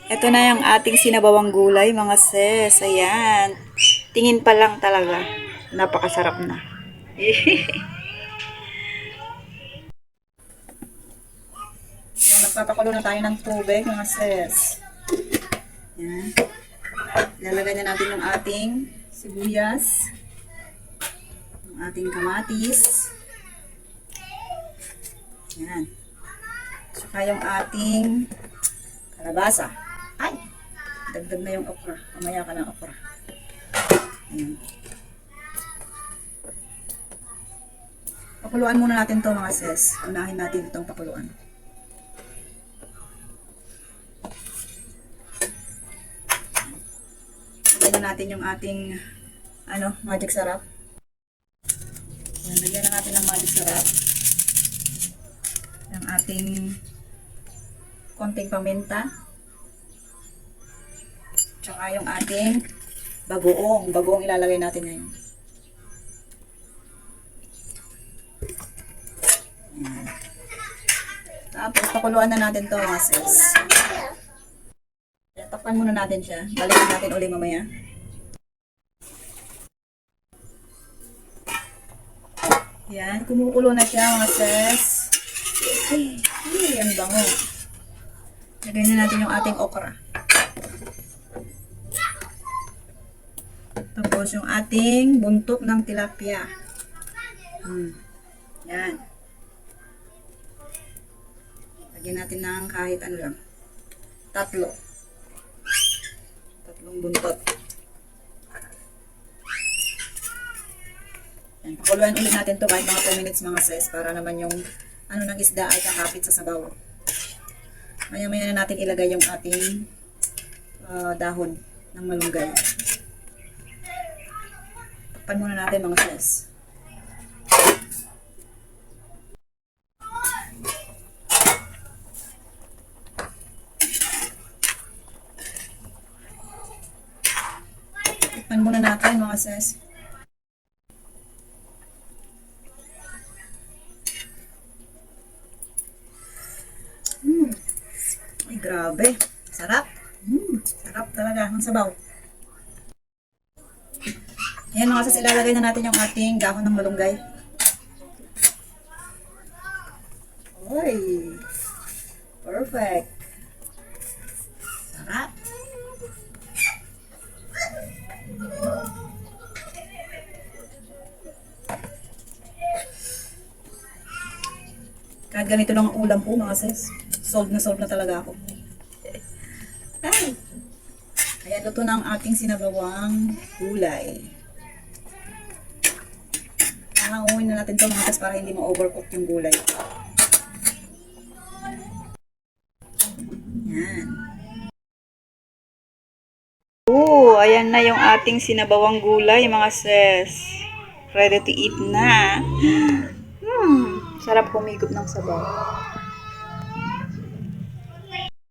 Ito na yung ating sinabawang gulay, mga sis. Ayan. Tingin pa lang talaga. Napakasarap na. Ayan, nagpapakulo na tayo ng tubig, mga sis. Ayan. Lalagay na natin yung ating sibuyas. Yung ating kamatis. Ayan. Saka yung ating kalabasa. Ay! Dagdag na yung okra. Mamaya ka ng okra. Ayan. Pakuluan muna natin to, mga sis. Unahin natin itong pakuluan. Lagyan na natin yung ating magic sarap. Ayan, lagyan na natin ng magic sarap. Yung ating konting paminta. Tsaka yung ating bagoong. Bagoong ilalagay natin ngayon. Ayan. Tapos, pakuluan na natin to, mga sis. Takpan muna natin siya. Balikan natin ulit mamaya. Yan, kumukulo na siya, mga sis. Ay, ang bango. Lagay na natin yung ating okra. Tapos yung ating buntot ng tilapia. Yan. Lagyan natin ng kahit ano lang. Tatlong buntot. Yan, pakuluan ulit natin to kahit mga 2 minutes, mga sis, para naman yung ng isda ay kakapit sa sabaw. Maya-maya na natin ilagay yung ating dahon ng malunggay. Takpan muna natin, mga sis. Takpan muna natin, mga sis. Ay, grabe. Sarap. Sarap talaga ng sabaw. Ayan, mga sis, ilalagay na natin yung ating dahon ng malunggay. Oy. Perfect. Sarap. Kahit ganito lang ang ulam po, mga sis. Solve na talaga ako. Ay. Ayan, luto na ang ating sinabawang gulay. Hanguin na natin ito, mga sis, para hindi ma-overcook yung gulay. Yan. Ayan na yung ating sinabawang gulay, mga sis. Ready to eat na. Sarap humigop ng sabaw.